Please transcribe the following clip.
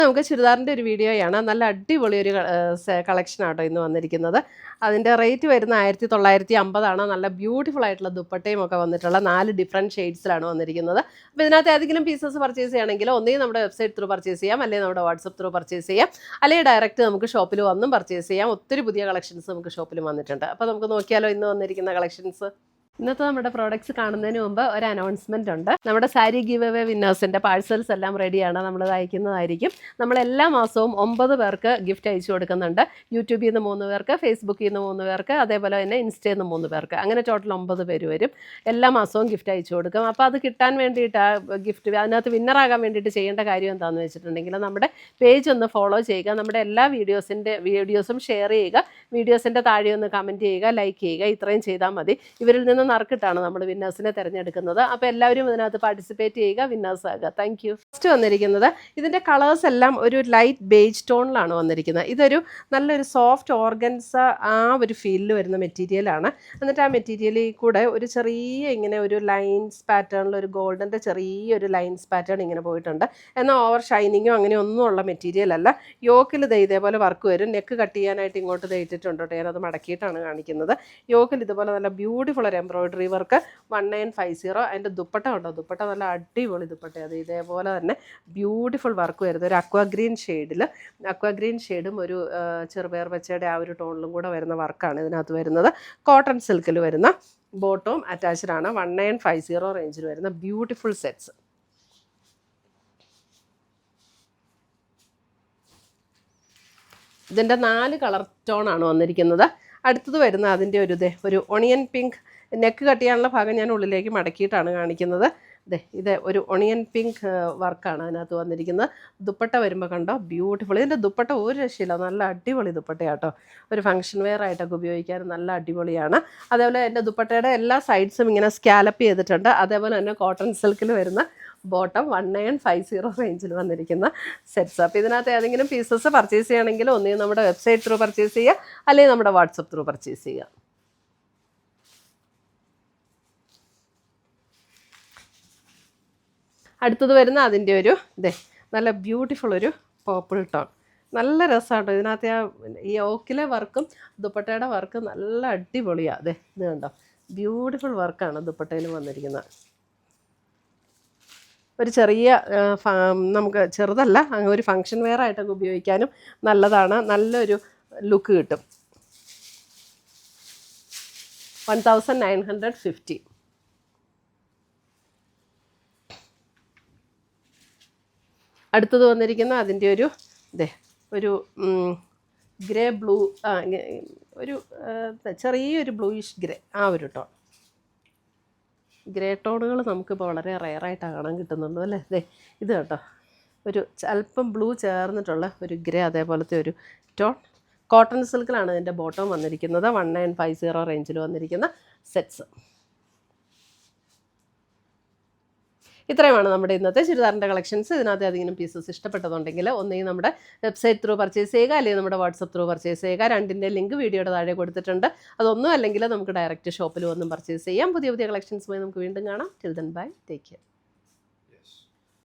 നമുക്ക് ചുരിദാറിൻ്റെ ഒരു വീഡിയോയാണ്. നല്ല അടിപൊളി ഒരു കളക്ഷൻ ആട്ടോ ഇന്ന് വന്നിരിക്കുന്നത്. അതിൻ്റെ റേറ്റ് വരുന്ന 1950 നല്ല ബ്യൂട്ടിഫുൾ ആയിട്ടുള്ള ദുപ്പട്ടയും ഒക്കെ വന്നിട്ടുള്ള 4 ഡിഫറെൻറ്റ് ഷെയ്ഡ്സിലാണ് വന്നിരിക്കുന്നത്. അപ്പോൾ ഇതിനകത്ത് ഏതെങ്കിലും പീസസ് പർച്ചേസ് ചെയ്യണമെങ്കിൽ ഒന്നെങ്കിൽ നമ്മുടെ വെബ്സൈറ്റ് ത്രൂ പർച്ചേസ് ചെയ്യാം, അല്ലെങ്കിൽ നമ്മുടെ വാട്സപ്പ് ത്രൂ പർച്ചേസ് ചെയ്യാം, അല്ലെങ്കിൽ ഡയറക്റ്റ് നമുക്ക് ഷോപ്പിൽ വന്നും പർച്ചേസ് ചെയ്യാം. ഒത്തിരി പുതിയ കളക്ഷൻസ് നമുക്ക് ഷോപ്പിൽ വന്നിട്ടുണ്ട്. അപ്പോൾ നമുക്ക് നോക്കിയാലോ ഇന്ന് വന്നിരിക്കുന്ന കളക്ഷൻസ്. ഇന്നത്തെ നമ്മുടെ പ്രോഡക്റ്റ്സ് കാണുന്നതിന് മുമ്പ് ഒരു അനൗൺസ്മെൻ്റ് ഉണ്ട്. നമ്മുടെ സാരി ഗിവ് അവേ വിന്നേഴ്സിൻ്റെ പാഴ്സൽസ് എല്ലാം റെഡിയാണ്, നമ്മൾ അയക്കുന്നതായിരിക്കും. നമ്മൾ എല്ലാ മാസവും 9 പേർക്ക് ഗിഫ്റ്റ് അയച്ചു കൊടുക്കുന്നുണ്ട്. യൂട്യൂബിൽ നിന്ന് 3 പേർക്ക്, ഫേസ്ബുക്കിൽ നിന്ന് 3 പേർക്ക്, അതേപോലെ തന്നെ ഇൻസ്റ്റയിൽ നിന്ന് 3 പേർക്ക്, അങ്ങനെ ടോട്ടൽ 9 പേര് വരും. എല്ലാ മാസവും ഗിഫ്റ്റ് അയച്ചു കൊടുക്കും. അപ്പോൾ അത് കിട്ടാൻ വേണ്ടിയിട്ട് ആ ഗിഫ്റ്റ് അതിനകത്ത് വിന്നറാകാൻ വേണ്ടിയിട്ട് ചെയ്യേണ്ട കാര്യം എന്താണെന്ന് വെച്ചിട്ടുണ്ടെങ്കിൽ നമ്മുടെ പേജ് ഒന്ന് ഫോളോ ചെയ്യുക, നമ്മുടെ എല്ലാ വീഡിയോസും ഷെയർ ചെയ്യുക, വീഡിയോസിൻ്റെ താഴെ ഒന്ന് കമൻറ്റ് ചെയ്യുക, ലൈക്ക് ചെയ്യുക. ഇത്രയും ചെയ്താൽ മതി. ഇവരിൽ നിന്ന് നറുക്കിട്ടാണ് നമ്മൾ വിന്നേഴ്സിനെ തിരഞ്ഞെടുക്കുന്നത്. അപ്പോൾ എല്ലാവരും ഇതിനകത്ത് പാർട്ടിസിപ്പേറ്റ് ചെയ്യുക, വിന്നേഴ്സ് ആകുക. Thank you. ഫസ്റ്റ് വന്നിരിക്കുന്നത് ഇതിൻ്റെ കളേഴ്സ് എല്ലാം ഒരു ലൈറ്റ് ബേജ് ടോണിലാണ് വന്നിരിക്കുന്നത്. ഇതൊരു നല്ലൊരു സോഫ്റ്റ് ഓർഗൻസ ആ ഒരു ഫീലിൽ വരുന്ന മെറ്റീരിയലാണ്. എന്നിട്ട് ആ മെറ്റീരിയലിൽ കൂടെ ഒരു ചെറിയ ഇങ്ങനെ ഒരു ലൈൻസ് പാറ്റേണിൽ ഒരു ഗോൾഡൻ്റെ ചെറിയൊരു ലൈൻസ് പാറ്റേൺ ഇങ്ങനെ പോയിട്ടുണ്ട്. എന്നാൽ ഓവർ ഷൈനിങ്ങോ അങ്ങനെ ഒന്നും ഉള്ള മെറ്റീരിയൽ അല്ല. യോക്കിൽ ഇതേപോലെ വർക്ക് വരും. നെക്ക് കട്ട് ചെയ്യാനായിട്ട് ഇങ്ങോട്ട് തേറ്റിട്ടുണ്ട് കേട്ടോ. ഞാനത് മടക്കിയിട്ടാണ് കാണിക്കുന്നത്. യോക്കിൽ ഇതുപോലെ നല്ല ബ്യൂട്ടിഫുൾ ഒരു എംബ്രോയിഡറി വർക്ക് 1950. അതിൻ്റെ ദുപ്പട്ട ഉണ്ടോ, ദുപ്പട്ട നല്ല അടിപൊളി ദുപ്പട്ട. അത് ഇതേപോലെ തന്നെ ബ്യൂട്ടിഫുൾ വർക്ക് വരുന്നത് ഒരു അക്വാഗ്രീൻ ഷെയ്ഡിൽ, അക്വാഗ്രീൻ ഷെയ്ഡും ഒരു ചെറുപയർ പച്ചയുടെ ആ ഒരു ടോണിലും കൂടെ വരുന്ന വർക്കാണ് ഇതിനകത്ത് വരുന്നത്. കോട്ടൺ സിൽക്കിൽ വരുന്ന ബോട്ടവും അറ്റാച്ച്ഡ് ആണ്. 1950 റേഞ്ചിൽ വരുന്ന ബ്യൂട്ടിഫുൾ സെറ്റ്സ്. ഇതിൻ്റെ 4 കളർ ടോണാണ് വന്നിരിക്കുന്നത്. അടുത്തത് വരുന്ന അതിൻ്റെ ഒരു ഒണിയൻ പിങ്ക്. നെക്ക് കട്ട് ചെയ്യാനുള്ള ഭാഗം ഞാൻ ഉള്ളിലേക്ക് മടക്കിയിട്ടാണ് കാണിക്കുന്നത്. ഇത് ഒരു ഒണിയൻ പിങ്ക് വർക്കാണ് അതിനകത്ത് വന്നിരിക്കുന്നത്. ദുപ്പട്ട വരുമ്പോൾ കണ്ടോ ബ്യൂട്ടിഫുൾ. ഇതിൻ്റെ ദുപ്പട്ട ഒരു രക്ഷയില്ല, നല്ല അടിപൊളി ദുപ്പട്ടയാട്ടോ. ഒരു ഫംഗ്ഷൻ വെയർ ആയിട്ടൊക്കെ ഉപയോഗിക്കാൻ നല്ല അടിപൊളിയാണ്. അതേപോലെ എൻ്റെ ദുപ്പട്ടയുടെ എല്ലാ സൈഡ്സും ഇങ്ങനെ സ്കാലപ്പ് ചെയ്തിട്ടുണ്ട്. അതേപോലെ തന്നെ കോട്ടൺ സിൽക്കിൽ വരുന്ന ബോട്ടം 1950 റേഞ്ചിൽ വന്നിരിക്കുന്ന സെറ്റ്സ്. അപ്പോൾ ഇതിനകത്ത് ഏതെങ്കിലും പീസസ് പർച്ചേസ് ചെയ്യണമെങ്കിൽ ഒന്നുകിൽ നമ്മുടെ വെബ്സൈറ്റ് ത്രൂ പർച്ചേസ് ചെയ്യുക, അല്ലെങ്കിൽ നമ്മുടെ വാട്സപ്പ് ത്രൂ പർച്ചേസ് ചെയ്യുക. അടുത്തത് വരുന്ന അതിൻ്റെ നല്ല ബ്യൂട്ടിഫുൾ ഒരു പേർപ്പിൾ ടോൺ. നല്ല രസമാട്ടോ. ഇതിനകത്ത് ഈ ഓക്കിലെ വർക്കും ദുപ്പട്ടയുടെ വർക്കും നല്ല അടിപൊളിയാണ്. ഇത് കണ്ടോ ബ്യൂട്ടിഫുൾ വർക്കാണ് ദുപ്പട്ടയിൽ വന്നിരിക്കുന്നത്. ഒരു ചെറിയ നമുക്ക് ചെറുതല്ല, ഒരു ഫങ്ഷൻ വെയർ ആയിട്ടൊക്കെ ഉപയോഗിക്കാനും നല്ലതാണ്. നല്ലൊരു ലുക്ക് കിട്ടും. 1950. അടുത്തത് വന്നിരിക്കുന്ന അതിൻ്റെ ഒരു ഗ്രേ ബ്ലൂ, ഒരു ചെറിയൊരു ബ്ലൂയിഷ് ഗ്രേ, ആ ഒരു ടോൺ. ഗ്രേ ടോണുകൾ നമുക്കിപ്പോൾ വളരെ റെയറായിട്ടാണ് കാണാൻ കിട്ടുന്നുള്ളൂ അല്ലേ. ഇത് കേട്ടോ ഒരു അല്പം ബ്ലൂ ചേർന്നിട്ടുള്ള ഒരു ഗ്രേ, അതേപോലത്തെ ഒരു ടോൺ. കോട്ടൺ സിൽക്കിലാണ് ഇതിൻ്റെ ബോട്ടം വന്നിരിക്കുന്നത്. 1950 റേഞ്ചിൽ വന്നിരിക്കുന്ന സെറ്റ്സ്. ഇത്രയുമാണ് നമ്മുടെ ഇന്നത്തെ ചുരിദാറിൻ്റെ കളക്ഷൻസ്. ഇതിനകത്ത് ഏതെങ്കിലും പീസസ് ഇഷ്ടപ്പെട്ടതുണ്ടെങ്കിൽ ഒന്നെങ്കിൽ നമ്മുടെ വെബ്സൈറ്റ് ത്രൂ പർച്ചേസ് ചെയ്യുക, അല്ലെങ്കിൽ നമ്മുടെ വാട്സപ്പ് ത്രൂ പർച്ചേസ് ചെയ്യുക. രണ്ടിൻ്റെ ലിങ്ക് വീഡിയോയുടെ താഴെ കൊടുത്തിട്ടുണ്ട്. അതൊന്നും അല്ലെങ്കിൽ നമുക്ക് ഡയറക്റ്റ് ഷോപ്പിൽ വന്നും പർച്ചേസ് ചെയ്യാം. പുതിയ കളക്ഷൻസുമായി നമുക്ക് വീണ്ടും കാണാം. Till then bye, take care.